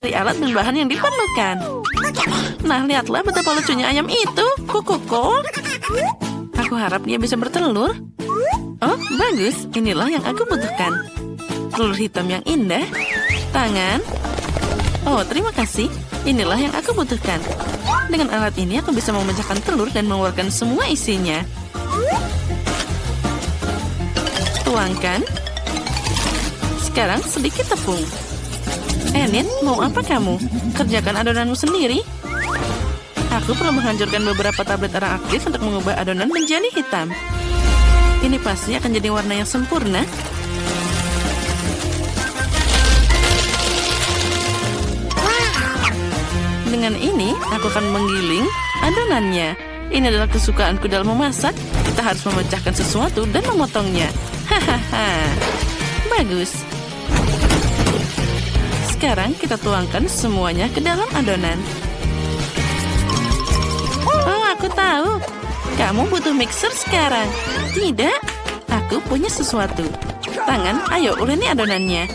dari alat dan bahan yang diperlukan. Nah, lihatlah betapa lucunya ayam itu. Kukuku. Aku harap dia bisa bertelur. Oh, bagus. Inilah yang aku butuhkan. Telur hitam yang indah. Tangan. Oh, terima kasih. Inilah yang aku butuhkan. Dengan alat ini aku bisa memecahkan telur dan mengeluarkan semua isinya. Tuangkan. Sekarang sedikit tepung. Enid, mau apa kamu? Kerjakan adonanmu sendiri. Aku perlu menghancurkan beberapa tablet arang aktif untuk mengubah adonan menjadi hitam. Ini pasti akan jadi warna yang sempurna. Dengan ini, aku akan menggiling adonannya. Ini adalah kesukaanku dalam memasak. Kita harus memecahkan sesuatu dan memotongnya. Hahaha. Bagus. Sekarang kita tuangkan semuanya ke dalam adonan. Oh, aku tahu. Kamu butuh mixer sekarang. Tidak, aku punya sesuatu. Tangan, ayo uleni adonannya.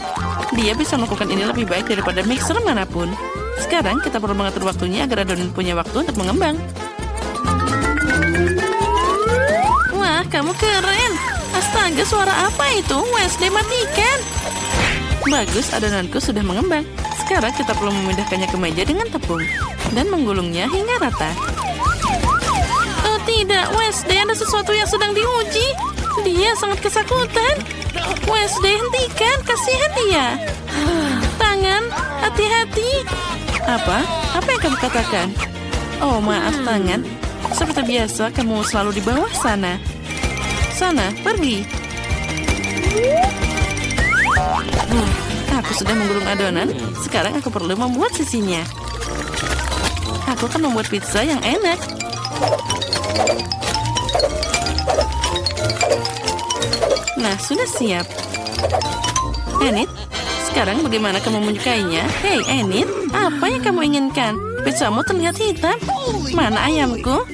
Dia bisa melakukan ini lebih baik daripada mixer manapun. Sekarang kita perlu mengatur waktunya agar adonan punya waktu untuk mengembang. Wah, kamu keren. Astaga, suara apa itu? Wednesday, matikan. Bagus, adonanku sudah mengembang. Sekarang kita perlu memindahkannya ke meja dengan tepung. Dan menggulungnya hingga rata. Oh tidak, Wednesday, ada sesuatu yang sedang diuji. Dia sangat ketakutan. Wednesday, hentikan, kasihan dia. Tangan, hati-hati. Apa? Apa yang kamu katakan? Oh, maaf tangan. Seperti biasa, kamu selalu di bawah sana. Sana, pergi. Aku sudah menggulung adonan. Sekarang aku perlu membuat sisinya. Aku akan membuat pizza yang enak. Nah, sudah siap. Enid, sekarang bagaimana kamu menyukainya? Hei, Enid, apa yang kamu inginkan? Pizzamu terlihat hitam. Mana ayamku?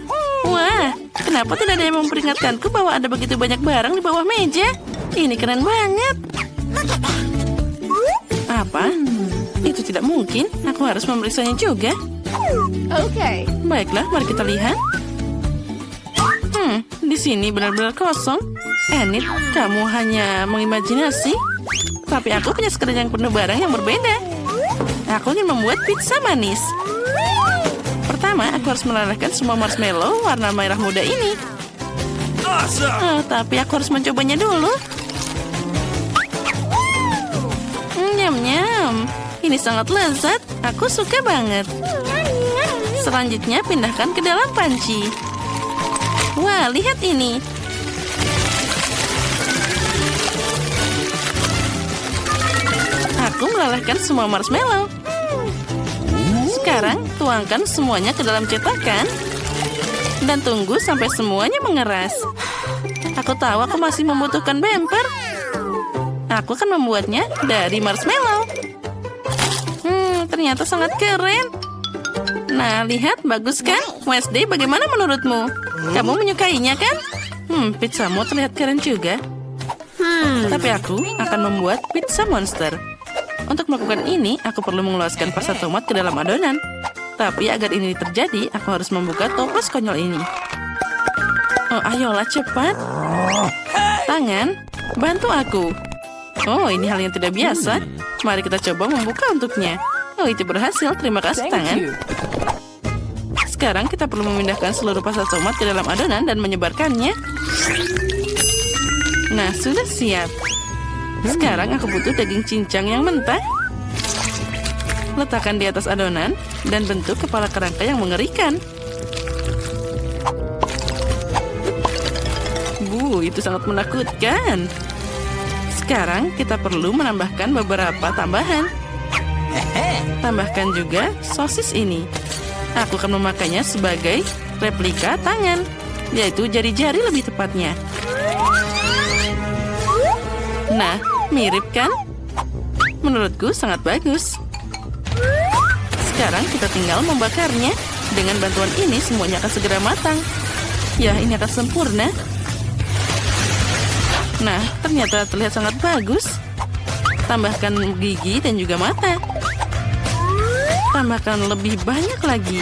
Wah, kenapa tidak ada yang memperingatkanku bahwa ada begitu banyak barang di bawah meja? Ini keren banget. Apa? Itu tidak mungkin. Aku harus memeriksanya juga. Okay. Baiklah, mari kita lihat. Di sini benar-benar kosong. Enid, kamu hanya mengimajinasi. Tapi aku punya sekalian penuh barang yang berbeda. Aku ingin membuat pizza manis. Pertama, aku harus melelehkan semua marshmallow warna merah muda ini. Oh, tapi aku harus mencobanya dulu. Nyam-nyam. Ini sangat lezat. Aku suka banget. Selanjutnya, pindahkan ke dalam panci. Wah, lihat ini. Aku melelehkan semua marshmallow. Sekarang, tuangkan semuanya ke dalam cetakan. Dan tunggu sampai semuanya mengeras. Aku tahu aku masih membutuhkan bumper. Aku akan membuatnya dari marshmallow. Ternyata sangat keren. Nah, lihat, bagus kan? Wednesday, bagaimana menurutmu? Kamu menyukainya kan? Pizzamu terlihat keren juga. Tapi aku akan membuat pizza monster. Untuk melakukan ini, aku perlu mengeluarkan pasta tomat ke dalam adonan. Tapi agar ini terjadi, aku harus membuka toples konyol ini. Oh, ayolah cepat. Tangan, bantu aku. Oh, ini hal yang tidak biasa. Mari kita coba membuka untuknya. Oh, itu berhasil. Terima kasih, tangan. Sekarang kita perlu memindahkan seluruh pasta tomat ke dalam adonan dan menyebarkannya. Nah, sudah siap. Sekarang aku butuh daging cincang yang mentah. Letakkan di atas adonan dan bentuk kepala kerangka yang mengerikan. Itu sangat menakutkan. Sekarang kita perlu menambahkan beberapa tambahan. Tambahkan juga sosis ini. Aku akan memakainya sebagai replika tangan, yaitu jari-jari lebih tepatnya. Nah, mirip kan? Menurutku sangat bagus. Sekarang kita tinggal membakarnya. Dengan bantuan ini semuanya akan segera matang. Ya, ini akan sempurna. Nah, ternyata terlihat sangat bagus. Tambahkan gigi dan juga mata. Tambahkan lebih banyak lagi.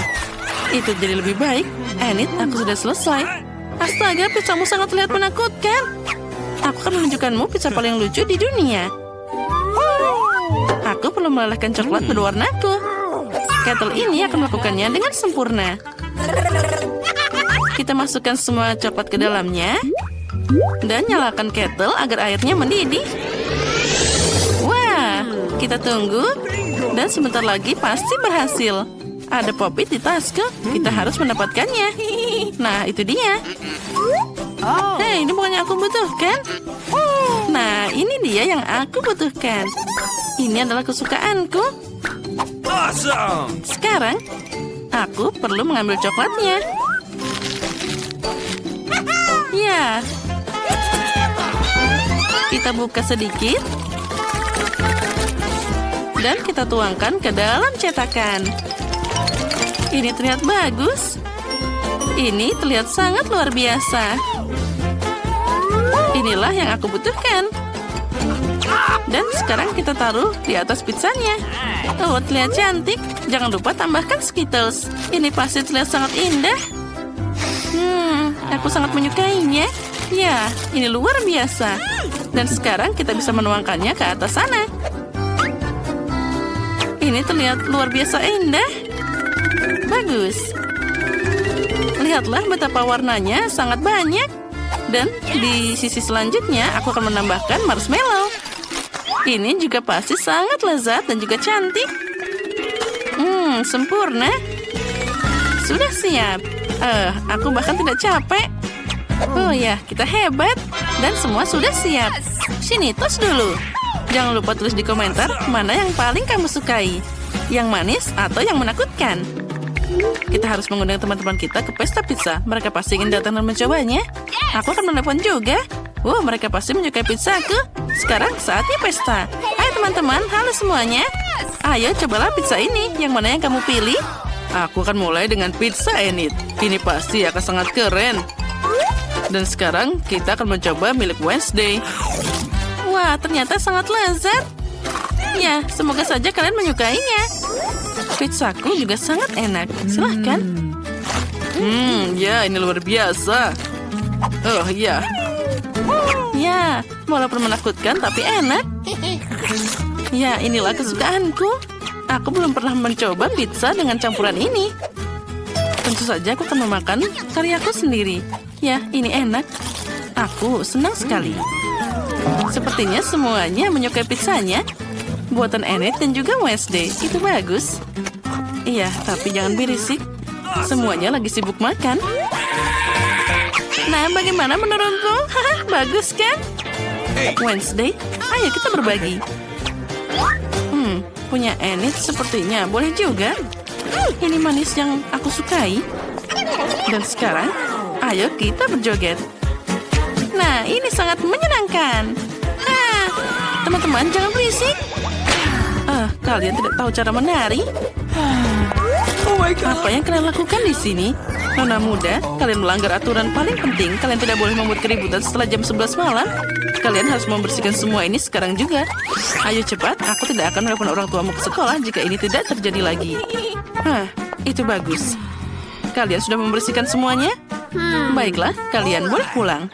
Itu jadi lebih baik. Enid, aku sudah selesai. Astaga, pizzamu sangat terlihat menakutkan. Aku akan menunjukkanmu pizza paling lucu di dunia. Aku perlu melelehkan coklat berwarnaku. Kettle ini akan melakukannya dengan sempurna. Kita masukkan semua coklat ke dalamnya. Dan nyalakan kettle agar airnya mendidih. Wah, kita tunggu. Dan sebentar lagi pasti berhasil. Ada pop-it di tasku. Kita harus mendapatkannya. Nah, itu dia. Hei, ini bukannya aku butuhkan. Nah, ini dia yang aku butuhkan. Ini adalah kesukaanku. Awesome! Sekarang, aku perlu mengambil coklatnya. Ya. Kita buka sedikit. Dan kita tuangkan ke dalam cetakan. Ini terlihat bagus. Ini terlihat sangat luar biasa. Inilah yang aku butuhkan. Dan sekarang kita taruh di atas pizzanya. Oh, terlihat cantik. Jangan lupa tambahkan Skittles. Ini pasti terlihat sangat indah. Aku sangat menyukainya. Ya, ini luar biasa. Dan sekarang kita bisa menuangkannya ke atas sana. Ini terlihat luar biasa indah. Bagus. Lihatlah betapa warnanya sangat banyak. Dan di sisi selanjutnya aku akan menambahkan marshmallow. Ini juga pasti sangat lezat dan juga cantik. Sempurna. Sudah siap. Aku bahkan tidak capek. Oh ya, kita hebat. Dan semua sudah siap. Sini, tos dulu. Jangan lupa tulis di komentar mana yang paling kamu sukai. Yang manis atau yang menakutkan. Kita harus mengundang teman-teman kita ke pesta pizza. Mereka pasti ingin datang dan mencobanya. Aku akan menelpon juga. Wow, mereka pasti menyukai pizzaku. Sekarang saatnya pesta. Hai teman-teman, halo semuanya. Ayo cobalah pizza ini. Yang mana yang kamu pilih? Aku akan mulai dengan pizza Enid. Ini pasti akan sangat keren. Dan sekarang kita akan mencoba milik Wednesday. Wah, ternyata sangat lezat. Ya, semoga saja kalian menyukainya. Pizzaku juga sangat enak. Silahkan. Ya, ini luar biasa. Oh, ya. Ya, walaupun menakutkan tapi enak. Ya, inilah kesukaanku. Aku belum pernah mencoba pizza dengan campuran ini. Tentu saja aku akan memakan karyaku sendiri. Ya, ini enak. Aku senang sekali. Sepertinya semuanya menyukai pizzanya. Buatan Enid dan juga Wednesday. Itu bagus. Iya, tapi jangan berisik. Semuanya lagi sibuk makan. Nah, bagaimana menurutku? Bagus kan? Wednesday, ayo kita berbagi. Punya Enid sepertinya boleh juga. Ini manis yang aku sukai. Dan sekarang, ayo kita berjoget. Nah, ini sangat menyenangkan. Teman-teman, jangan berisik. Kalian tidak tahu cara menari. Oh my God! Apa yang kalian lakukan di sini? Nona muda, kalian melanggar aturan paling penting. Kalian tidak boleh membuat keributan setelah jam 11 malam. Kalian harus membersihkan semua ini sekarang juga. Ayo cepat, aku tidak akan menelepon orang tuamu ke sekolah jika ini tidak terjadi lagi. Itu bagus. Kalian sudah membersihkan semuanya? Baiklah, kalian boleh pulang.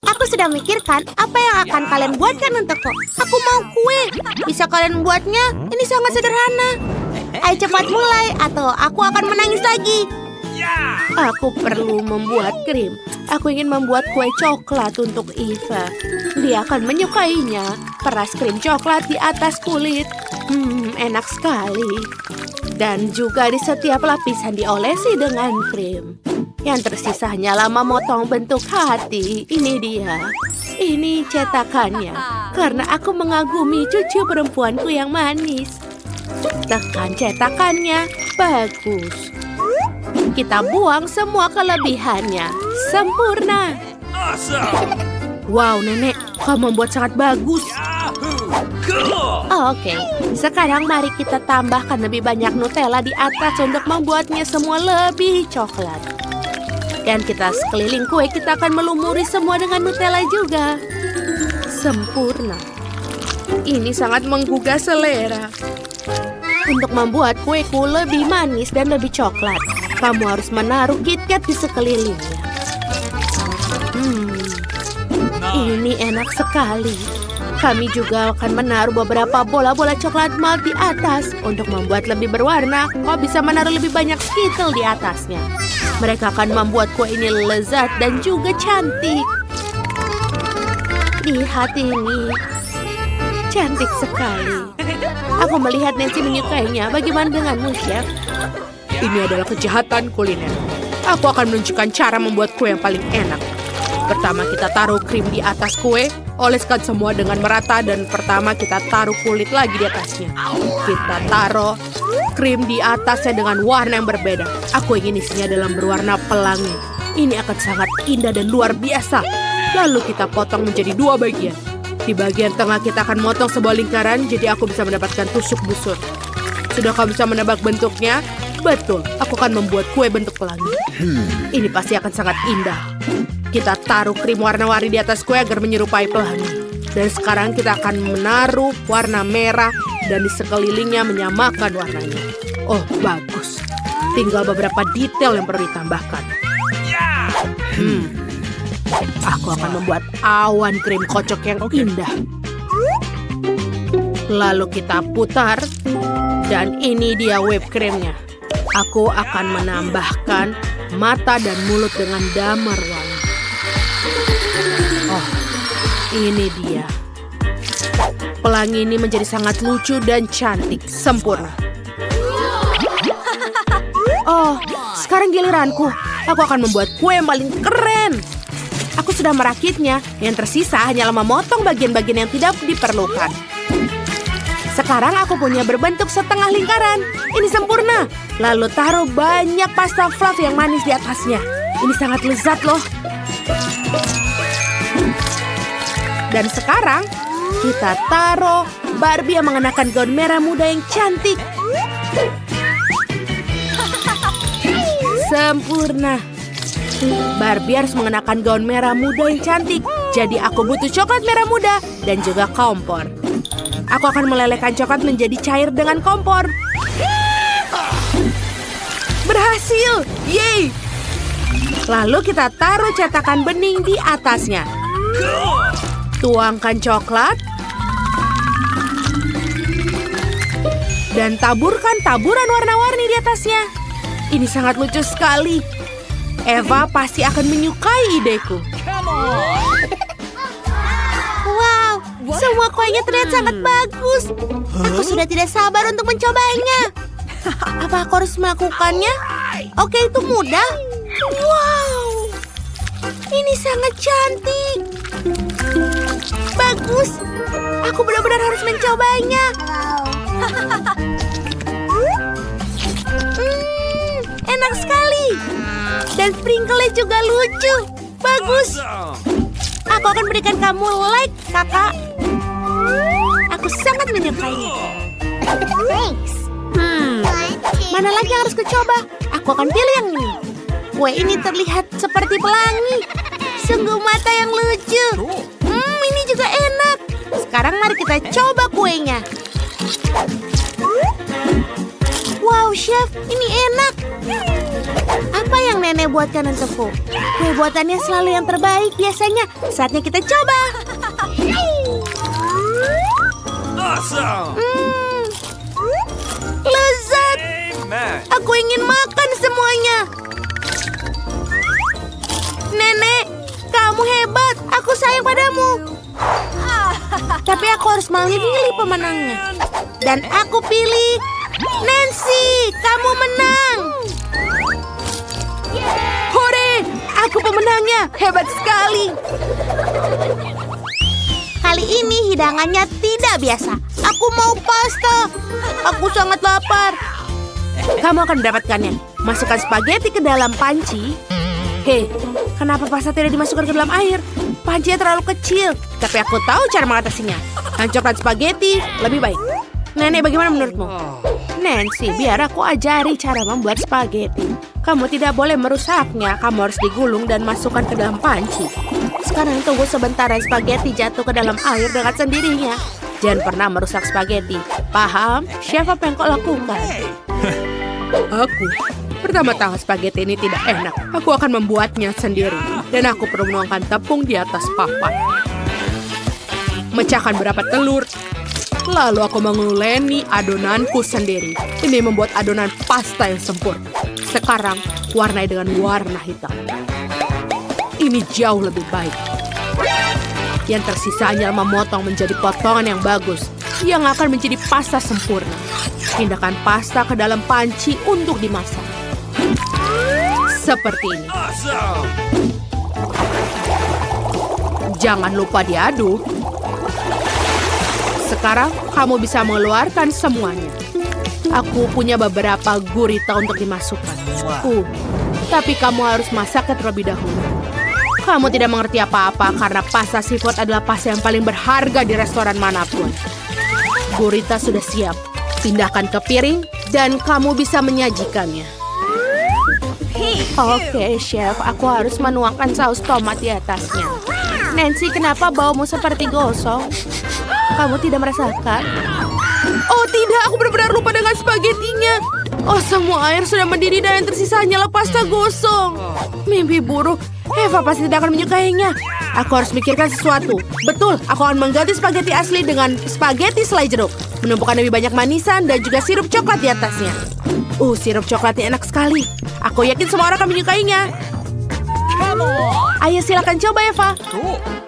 Aku sedang mikirkan apa yang akan kalian buatkan untukku. Aku mau kue. Bisa kalian buatnya? Ini sangat sederhana. Ayo cepat mulai atau aku akan menangis lagi. Aku perlu membuat krim. Aku ingin membuat kue coklat untuk Eva. Dia akan menyukainya. Peras krim coklat di atas kulit. Enak sekali. Dan juga di setiap lapisan diolesi dengan krim. Yang tersisa hanyalah memotong bentuk hati. Ini dia. Ini cetakannya. Karena aku mengagumi cucu perempuanku yang manis. Tekan cetakannya. Bagus. Kita buang semua kelebihannya. Sempurna. Wow, Nenek. Kau membuat sangat bagus. Oke. Sekarang mari kita tambahkan lebih banyak Nutella di atas untuk membuatnya semua lebih coklat. Dan kita sekeliling kue, kita akan melumuri semua dengan Nutella juga. sempurna. Ini sangat menggugah selera. Untuk membuat kueku lebih manis dan lebih coklat, kamu harus menaruh KitKat di sekelilingnya. Ini enak sekali. Kami juga akan menaruh beberapa bola-bola coklat malt di atas. Untuk membuat lebih berwarna, kau bisa menaruh lebih banyak Skittles di atasnya. Mereka akan membuat kue ini lezat dan juga cantik. Lihat ini. Cantik sekali. Aku melihat Nancy menyukainya. Bagaimana denganmu, Chef? Ini adalah kejahatan kuliner. Aku akan menunjukkan cara membuat kue yang paling enak. Pertama kita taruh krim di atas kue. Oleskan semua dengan merata dan pertama kita taruh kulit lagi di atasnya. Kita taruh krim di atasnya dengan warna yang berbeda. Aku ingin isinya dalam berwarna pelangi. Ini akan sangat indah dan luar biasa. Lalu kita potong menjadi 2 bagian. Di bagian tengah kita akan motong sebuah lingkaran, jadi aku bisa mendapatkan tusuk busur. Sudah kau bisa menebak bentuknya? Betul, aku akan membuat kue bentuk pelangi. Ini pasti akan sangat indah. Kita taruh krim warna-warni di atas kue agar menyerupai pelangi. Dan sekarang kita akan menaruh warna merah dan di sekelilingnya menyamakan warnanya. Oh, bagus. Tinggal beberapa detail yang perlu ditambahkan. Aku akan membuat awan krim kocok yang indah. Lalu kita putar. Dan ini dia whipped creamnya. Aku akan menambahkan mata dan mulut dengan damar wangi. Oh, ini dia. Pelangi ini menjadi sangat lucu dan cantik. Sempurna. Oh, sekarang giliranku. Aku akan membuat kue yang paling keren. Aku sudah merakitnya. Yang tersisa hanyalah memotong bagian-bagian yang tidak diperlukan. Sekarang aku punya berbentuk setengah lingkaran. Ini sempurna. Lalu taruh banyak pasta fluff yang manis di atasnya. Ini sangat lezat loh. Dan sekarang kita taruh Barbie yang mengenakan gaun merah muda yang cantik. Sempurna. Barbie harus mengenakan gaun merah muda yang cantik. Jadi aku butuh coklat merah muda dan juga kompor. Aku akan melelehkan coklat menjadi cair dengan kompor. Berhasil! Yeay! Lalu kita taruh cetakan bening di atasnya. Tuangkan coklat. Dan taburkan taburan warna-warni di atasnya. Ini sangat lucu sekali. Eva pasti akan menyukai ideku. Wow, semua kuenya terlihat sangat bagus. Aku sudah tidak sabar untuk mencobanya. Apa aku harus melakukannya? Oke, itu mudah. Wow, ini sangat cantik. Bagus. Aku benar-benar harus mencobanya. Enak sekali. Dan sprinkle-nya juga lucu. Bagus. Aku akan berikan kamu like, kakak. Aku sangat menyukainya. Thanks. Mana lagi yang harus kucoba? Aku akan pilih yang ini. Kue ini terlihat seperti pelangi. Sungguh mata yang lucu. Ini juga enak. Sekarang mari kita coba kuenya. Wow, Chef, ini enak. Apa yang nenek buatkan untukku? Kue buatannya selalu yang terbaik biasanya. Saatnya kita coba. Awesome! Lezat. Amen. Aku ingin makan semuanya. Nenek, kamu hebat. Aku sayang padamu. Tapi aku harus memilih pemenangnya. Dan aku pilih Nancy. Kamu menang. Hore, aku pemenangnya. Hebat sekali. Kali ini hidangannya tidak biasa. Aku mau pasta. Aku sangat lapar. Kamu akan mendapatkannya. Masukkan spaghetti ke dalam panci. Hei, kenapa pasta tidak dimasukkan ke dalam air? Pancinya terlalu kecil. Tapi aku tahu cara mengatasinya. Hancurkan spaghetti lebih baik. Nenek, bagaimana menurutmu? Nancy, biar aku ajari cara membuat spaghetti. Kamu tidak boleh merusaknya. Kamu harus digulung dan masukkan ke dalam panci. Sekarang tunggu sebentar dan spaghetti jatuh ke dalam air dengan sendirinya. Jangan pernah merusak spaghetti. Paham? Chef, apa yang kau lakukan? Aku. Pertama-tama spaghetti ini tidak enak. Aku akan membuatnya sendiri. Dan aku perlu menuangkan tepung di atas papan. Mecahkan beberapa telur. Lalu aku menguleni adonanku sendiri. Ini membuat adonan pasta yang sempurna. Sekarang, warnai dengan warna hitam. Ini jauh lebih baik. Yang tersisa hanya memotong menjadi potongan yang bagus, yang akan menjadi pasta sempurna. Pindahkan pasta ke dalam panci untuk dimasak. Seperti ini. Awesome! Jangan lupa diaduk. Sekarang kamu bisa mengeluarkan semuanya. Aku punya beberapa gurita untuk dimasukkan. Tapi kamu harus masaknya terlebih dahulu. Kamu tidak mengerti apa-apa karena pasta seafood adalah pasta yang paling berharga di restoran manapun. Gurita sudah siap. Pindahkan ke piring dan kamu bisa menyajikannya. Oke, Chef. Aku harus menuangkan saus tomat di atasnya. Nancy, kenapa baumu seperti gosong? Kamu tidak merasakan? Oh tidak, aku benar-benar lupa dengan spagettinya. Oh, semua air sudah mendidih dan yang tersisa hanyalah pasta gosong. Mimpi buruk. Eva pasti tidak akan menyukainya. Aku harus mikirkan sesuatu. Betul, aku akan mengganti spaghetti asli dengan spaghetti selai jeruk. Menumpukan lebih banyak manisan dan juga sirup coklat di atasnya. Sirup coklatnya enak sekali. Aku yakin semua orang akan menyukainya. Ayo silakan coba, Eva.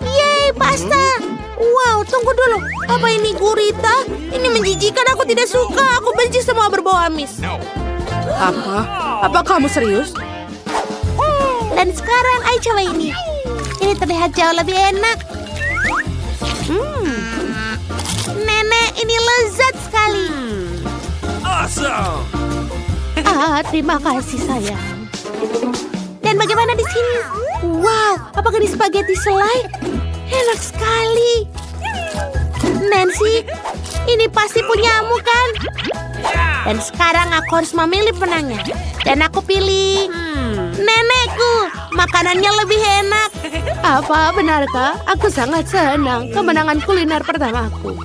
Yeay, pasta. Wow, tunggu dulu. Apa ini gurita? Ini menjijikan, aku tidak suka. Aku benci semua berbau amis. Apa? Apa kamu serius? Dan sekarang, ayo coba ini. Ini terlihat jauh lebih enak. Nenek, ini lezat sekali. Awesome! Terima kasih, sayang. Dan bagaimana di sini? Wow, apakah di spaghetti selai? Enak sekali. Nancy, ini pasti punyamu kan? Dan sekarang aku harus memilih penangnya. Dan aku pilih nenekku. Makanannya lebih enak. Apa benarkah? Aku sangat senang kemenangan kuliner pertamaku.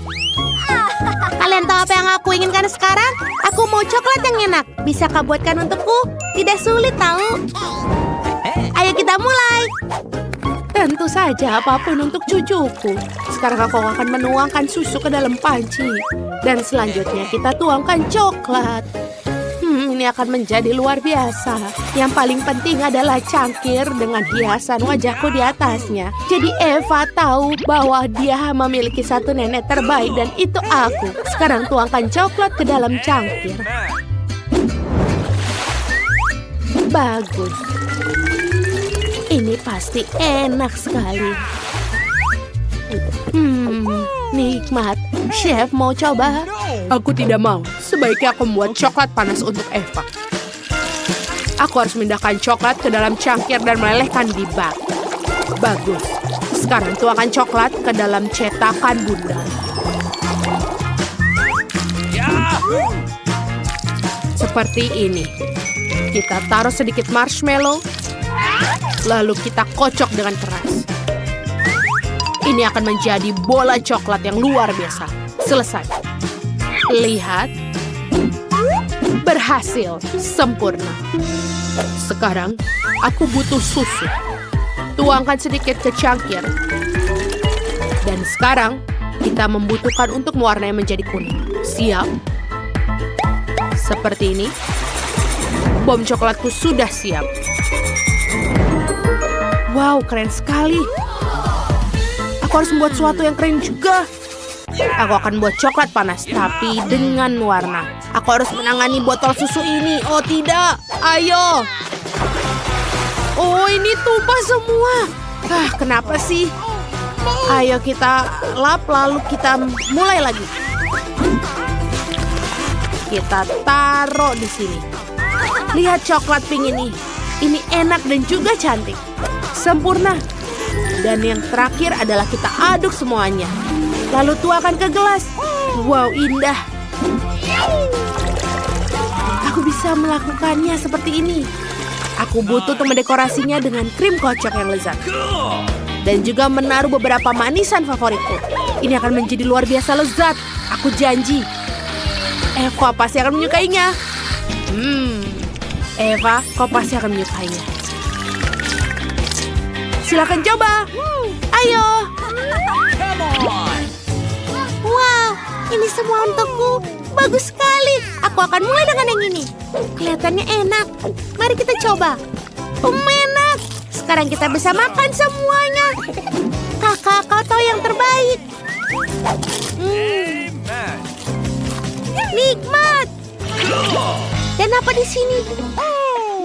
Kalian tahu apa yang aku inginkan sekarang? Aku mau coklat yang enak. Bisa kau buatkan untukku? Tidak sulit tahu. Ayo kita mulai. Tentu saja apapun untuk cucuku. Sekarang aku akan menuangkan susu ke dalam panci. Dan selanjutnya kita tuangkan coklat. Ini akan menjadi luar biasa. Yang paling penting adalah cangkir dengan hiasan wajahku di atasnya. Jadi Eva tahu bahwa dia memiliki satu nenek terbaik dan itu aku. Sekarang tuangkan coklat ke dalam cangkir. Bagus. Ini pasti enak sekali. Nikmat. Chef, mau coba? Aku tidak mau. Sebaiknya aku membuat coklat panas untuk Eva. Aku harus memindahkan coklat ke dalam cangkir dan melelehkan di bak. Bagus. Sekarang tuangkan coklat ke dalam cetakan bunda. Seperti ini. Kita taruh sedikit marshmallow. Lalu kita kocok dengan keras. Ini akan menjadi bola coklat yang luar biasa. Selesai. Lihat. Berhasil. Sempurna. Sekarang, aku butuh susu. Tuangkan sedikit ke cangkir. Dan sekarang, kita membutuhkan untuk mewarnai menjadi kuning. Siap? Seperti ini. Bom coklatku sudah siap. Wow, keren sekali. Aku harus membuat sesuatu yang keren juga. Aku akan buat coklat panas, tapi dengan warna. Aku harus menangani botol susu ini. Oh tidak, ayo. Oh, ini tumpah semua. Kenapa sih? Ayo kita lap, lalu kita mulai lagi. Kita taruh di sini. Lihat coklat pink ini. Ini enak dan juga cantik. Sempurna. Dan yang terakhir adalah kita aduk semuanya. Lalu tuangkan ke gelas. Wow, indah. Aku bisa melakukannya seperti ini. Aku butuh untuk mendekorasinya dengan krim kocok yang lezat. Dan juga menaruh beberapa manisan favoritku. Ini akan menjadi luar biasa lezat. Aku janji. Eva pasti akan menyukainya. Eva, kau pasti akan menyukainya. Silakan coba. Ayo. Wow, ini semua untukku. Bagus sekali. Aku akan mulai dengan yang ini. Kelihatannya enak. Mari kita coba. Enak. Sekarang kita bisa makan semuanya. Kakak, kau tahu yang terbaik. Nikmat. Dan apa di sini?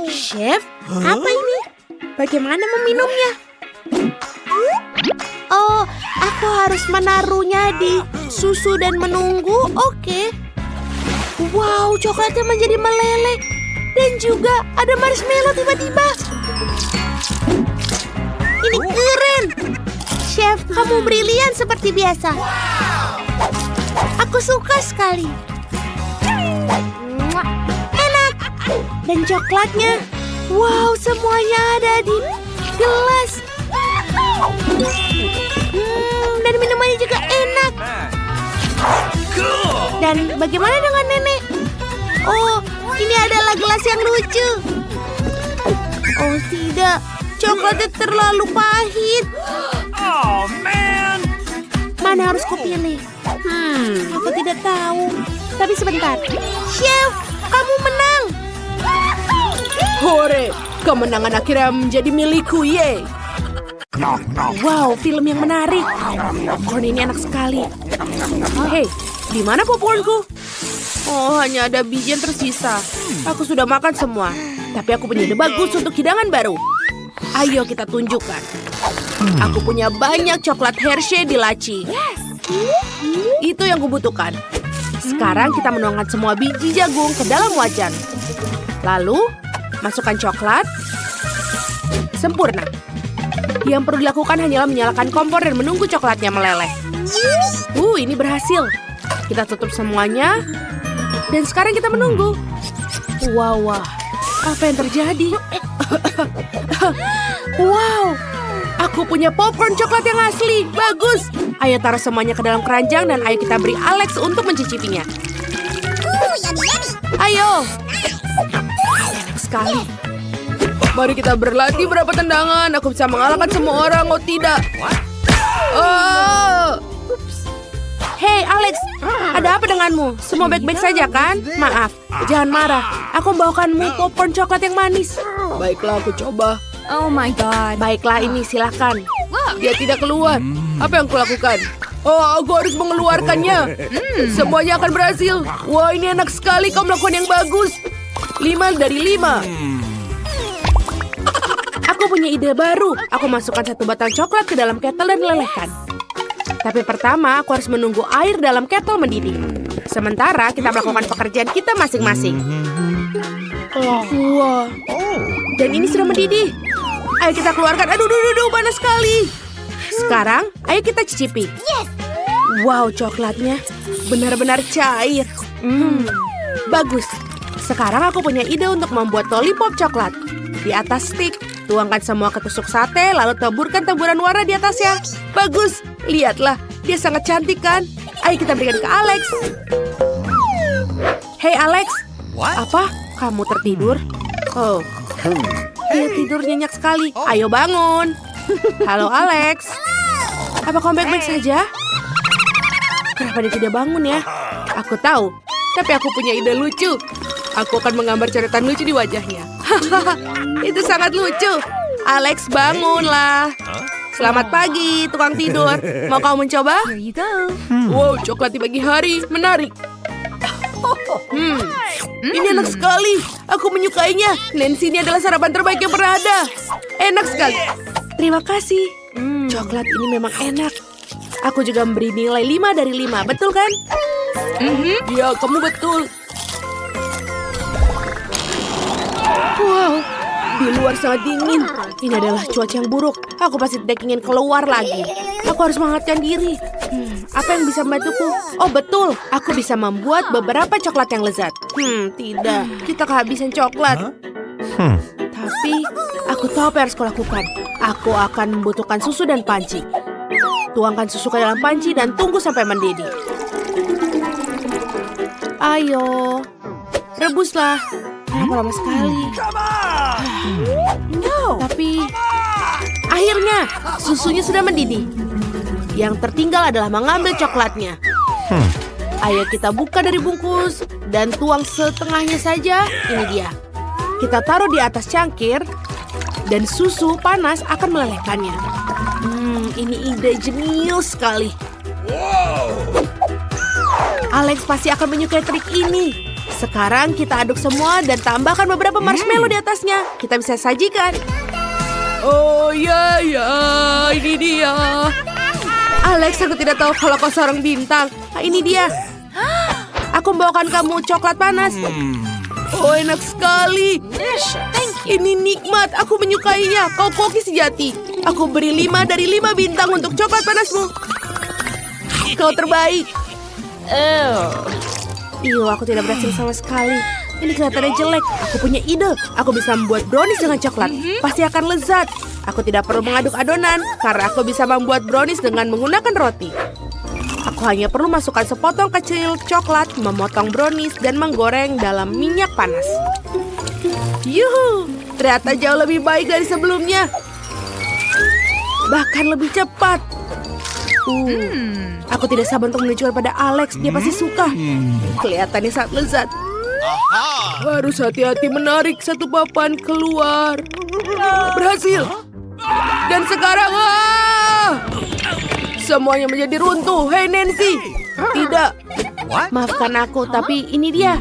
Chef, apa ini? Bagaimana meminumnya? Oh, aku harus menaruhnya di susu dan menunggu. Oke. Wow, coklatnya menjadi meleleh. Dan juga ada marshmallow tiba-tiba. Ini keren. Chef, kamu brilian seperti biasa. Aku suka sekali. Enak. Dan coklatnya. Wow, semuanya ada di gelas. Dan minumannya juga enak. Dan bagaimana dengan nenek? Oh, ini adalah gelas yang lucu. Oh tidak, coklatnya terlalu pahit. Oh, man. Mana harus kupilih? Aku tidak tahu. Tapi sebentar. Chef, kamu menang. Hore, kemenangan akhirnya menjadi milikku, ye. Wow, film yang menarik. Popcorn ini enak sekali. Hei, di mana popcornku? Oh, hanya ada biji yang tersisa. Aku sudah makan semua. Tapi aku punya ide bagus untuk hidangan baru. Ayo kita tunjukkan. Aku punya banyak coklat Hershey di laci. Itu yang kubutuhkan. Sekarang kita menuangkan semua biji jagung ke dalam wajan. Lalu, masukkan coklat. Sempurna. Yang perlu dilakukan hanyalah menyalakan kompor dan menunggu coklatnya meleleh. Ini berhasil. Kita tutup semuanya. Dan sekarang kita menunggu. Wow. Apa yang terjadi? Wow. Aku punya popcorn coklat yang asli. Bagus. Ayo taruh semuanya ke dalam keranjang dan ayo kita beri Alex untuk mencicipinya. Ayo. Enak sekali. Mari kita berlatih berapa tendangan. Aku bisa mengalahkan semua orang. Oh tidak. Hei Alex, ada apa denganmu? Semua baik-baik saja kan? Maaf, jangan marah. Aku membawakanmu popcorn coklat yang manis. Baiklah, aku coba. Oh my god. Baiklah, ini silakan. Dia tidak keluar. Apa yang kulakukan? Oh, aku harus mengeluarkannya. Semuanya akan berhasil. Wah, ini enak sekali. Kau melakukan yang bagus. 5 dari 5. Aku punya ide baru. Aku masukkan 1 batang coklat ke dalam kettle dan lelehkan. Tapi pertama, aku harus menunggu air dalam kettle mendidih. Sementara kita melakukan pekerjaan kita masing-masing. Wah. Dan ini sudah mendidih. Ayo kita keluarkan. Aduh, panas sekali. Sekarang, ayo kita cicipi. Wow, coklatnya benar-benar cair. Bagus. Sekarang aku punya ide untuk membuat lollipop coklat. Di atas stik, tuangkan semua ketusuk sate, lalu taburkan taburan warna di atasnya. Bagus. Lihatlah, dia sangat cantik kan? Ayo kita berikan ke Alex. Hei Alex. Apa? Kamu tertidur? Oh. Dia tidur nyenyak sekali. Ayo bangun. Halo Alex. Apa kamu baik-baik saja? Kenapa dia tidak bangun ya? Aku tahu. Tapi aku punya ide lucu. Aku akan menggambar coretan lucu di wajahnya. Itu sangat lucu. Alex, bangunlah. Selamat pagi, tukang tidur. Mau kamu mencoba? Here you go. Wow, coklat di pagi hari. Menarik. Ini enak sekali. Aku menyukainya. Nancy, ini adalah sarapan terbaik yang pernah ada. Enak sekali. Terima kasih. Coklat ini memang enak. Aku juga memberi nilai 5 dari 5. Betul kan? Ya, kamu betul. Wow, di luar sangat dingin. Ini adalah cuaca yang buruk. Aku pasti tidak ingin keluar lagi. Aku harus menghangatkan diri. Apa yang bisa membantuku? Oh betul, aku bisa membuat beberapa coklat yang lezat. Tidak, kita kehabisan coklat. Tapi Aku tahu apa yang harus kulakukan. Aku akan membutuhkan susu dan panci. Tuangkan susu ke dalam panci dan tunggu sampai mendidih. Ayo, rebuslah. Kenapa lama sekali? Tapi akhirnya susunya sudah mendidih. Yang tertinggal adalah mengambil coklatnya. Ayo kita buka dari bungkus dan tuang setengahnya saja. Ini dia. Kita taruh di atas cangkir dan susu panas akan melelehkannya. Ini ide jenius sekali. Alex pasti akan menyukai trik ini. Sekarang kita aduk semua dan tambahkan beberapa marshmallow di atasnya. Kita bisa sajikan. Oh ya, ini dia. Alex, aku tidak tahu kalau kau seorang bintang. Ini dia. Aku membawakan kamu coklat panas. Oh, enak sekali. Ini nikmat, aku menyukainya. Kau koki sejati. Aku beri 5 dari 5 bintang untuk coklat panasmu. Kau terbaik. Aku tidak berhasil sama sekali. Ini kelihatannya jelek. Aku punya ide. Aku bisa membuat brownies dengan coklat. Pasti akan lezat. Aku tidak perlu mengaduk adonan, karena aku bisa membuat brownies dengan menggunakan roti. Aku hanya perlu masukkan sepotong kecil coklat, memotong brownies, dan menggoreng dalam minyak panas. Yuhu, ternyata jauh lebih baik dari sebelumnya. Bahkan lebih cepat. Aku tidak sabar untuk menunjukkan pada Alex. Dia pasti suka. Kelihatannya sangat lezat. Harus hati-hati menarik satu papan keluar. Berhasil. Dan sekarang, semuanya menjadi runtuh. Hei Nancy. Tidak. Maafkan aku, tapi ini dia.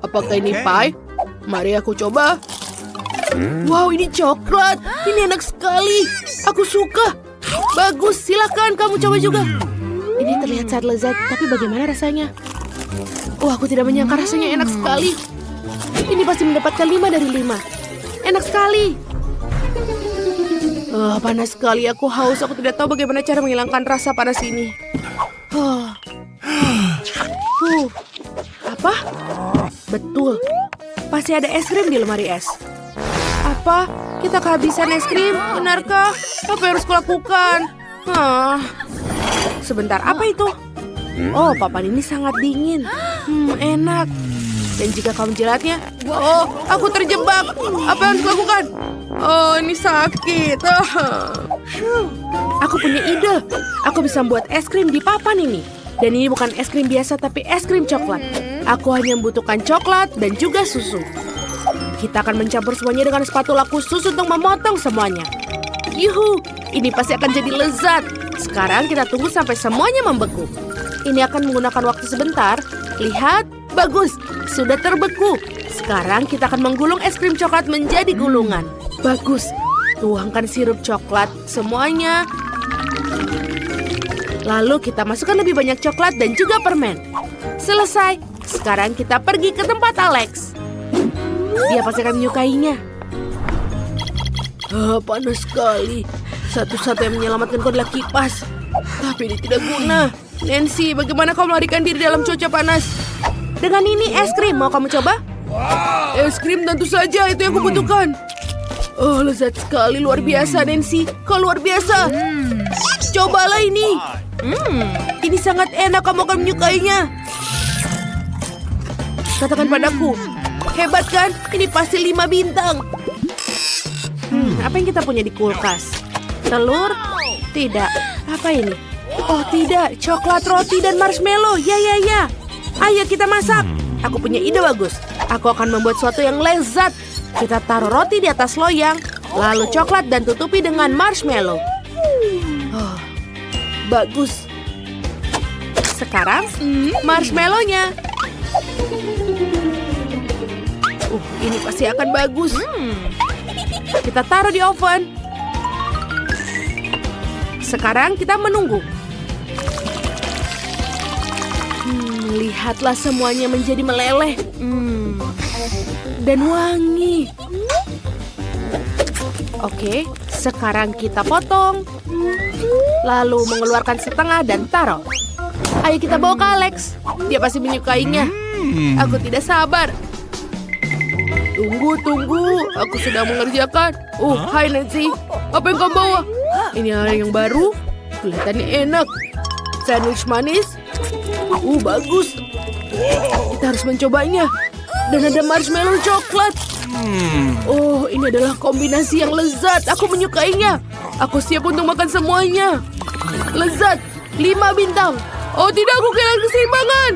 Apakah ini pie? Mari aku coba. Wow, ini coklat. Ini enak sekali. Aku suka. Bagus, silakan kamu coba juga. Ini terlihat sangat lezat, tapi bagaimana rasanya? Aku tidak menyangka rasanya enak sekali. Ini pasti mendapatkan 5 dari 5. Enak sekali. Panas sekali, aku haus. Aku tidak tahu bagaimana cara menghilangkan rasa panas ini. Apa? Betul. Pasti ada es krim di lemari es. Apa? Kita kehabisan es krim? Benarkah? Apa yang harus kulakukan? Sebentar, apa itu? Oh, papan ini sangat dingin. Enak. Dan jika kamu menjilatnya, aku terjebak. Apa yang harus kulakukan? Ini sakit. Aku punya ide. Aku bisa membuat es krim di papan ini. Dan ini bukan es krim biasa, tapi es krim coklat. Aku hanya membutuhkan coklat dan juga susu. Kita akan mencampur semuanya dengan spatula khusus untuk memotong semuanya. Yuhu, ini pasti akan jadi lezat. Sekarang kita tunggu sampai semuanya membeku. Ini akan menggunakan waktu sebentar. Lihat, bagus, sudah terbeku. Sekarang kita akan menggulung es krim coklat menjadi gulungan. Bagus, tuangkan sirup coklat semuanya. Lalu kita masukkan lebih banyak coklat dan juga permen. Selesai. Sekarang kita pergi ke tempat Alex. Dia pasti akan menyukainya. Panas sekali. Satu-satu yang menyelamatkanku adalah kipas. Tapi ini tidak guna. Nancy, bagaimana kau melarikan diri dalam cuaca panas? Dengan ini es krim, mau kamu coba? Es krim tentu saja, itu yang kubutuhkan. Lezat sekali, luar biasa Nancy. Kau luar biasa. Cobalah ini. Ini sangat enak, kamu akan menyukainya. Katakan padaku. Hebat kan? Ini pasti 5 bintang. Apa yang kita punya di kulkas? Telur? Tidak. Apa ini? Oh tidak, coklat, roti, dan marshmallow. Ya. Ayo kita masak. Aku punya ide bagus. Aku akan membuat sesuatu yang lezat. Kita taruh roti di atas loyang, lalu coklat dan tutupi dengan marshmallow. Bagus. Sekarang marshmallow-nya. Ini pasti akan bagus. Kita taruh di oven. Sekarang kita menunggu. Lihatlah semuanya menjadi meleleh. Dan wangi. Oke, sekarang kita potong. Lalu mengeluarkan setengah dan taruh. Ayo kita bawa ke Alex. Dia pasti menyukainya. Aku tidak sabar. Tunggu. Aku sedang mengerjakan. Oh, hai Nancy. Apa yang kau bawa? Ini hal yang baru. Kelihatannya enak. Sandwich manis. Bagus. Kita harus mencobanya. Dan ada marshmallow coklat. Oh, ini adalah kombinasi yang lezat. Aku menyukainya. Aku siap untuk makan semuanya. Lezat. 5 bintang. Oh tidak, aku kehilangan keseimbangan.